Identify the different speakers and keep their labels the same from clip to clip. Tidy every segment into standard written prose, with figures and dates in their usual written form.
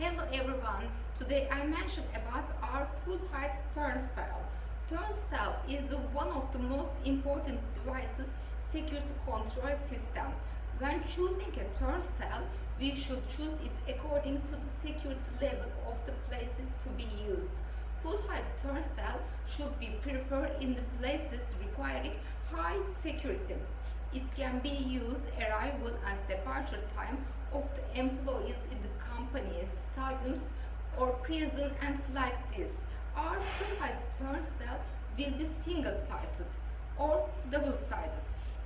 Speaker 1: Hello everyone, today I mentioned about our full height turnstile. Turnstile is one of the most important devices security control system. When choosing a turnstile, we should choose it according to the security level of the places to be used. Full height turnstile should be preferred in the places requiring high security. It can be used arrival and departure time of the employees in the companies, stadiums or prison and like this. Our full-height turnstile will be single-sided or double-sided.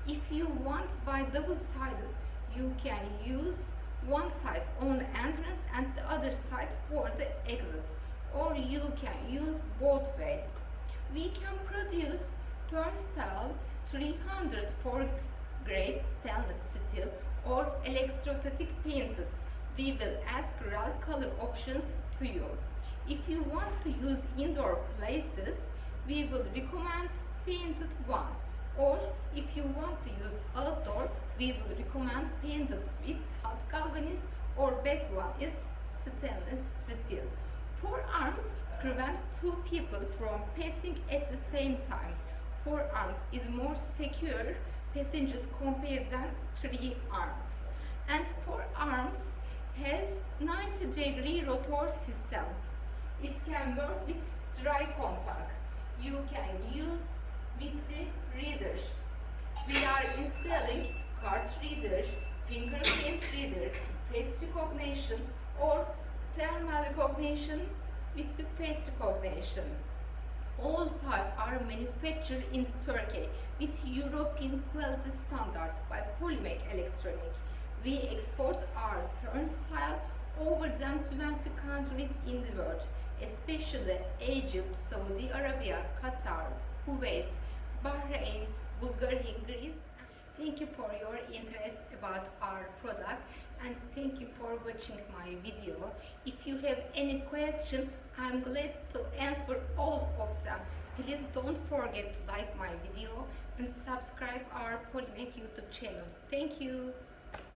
Speaker 1: If you want by double-sided, you can use one side on the entrance and the other side for the exit, or you can use both way. We can produce turnstile 304 grade stainless steel or electrostatic painted. We will ask real color options to you. If you want to use indoor places, we will recommend painted one. Or if you want to use outdoor, we will recommend painted with hot galvanized, or best one is stainless steel. Forearms prevent two people from passing at the same time. Forearms is more secure passengers compared than three arms. And forearms has 90-degree rotor system. It can work with dry contact. You can use with the readers. We are installing card readers, fingerprint reader, face recognition or thermal recognition with the face recognition. All parts are manufactured in Turkey with European quality standards by Polimek Electronic. We export our turnstile over than 20 countries in the world, especially Egypt, Saudi Arabia, Qatar, Kuwait, Bahrain, Bulgaria and Greece. Thank you for your interest about our product and thank you for watching my video. If you have any question, I'm glad to answer all of them. Please don't forget to like my video and subscribe our Polimek YouTube channel. Thank you.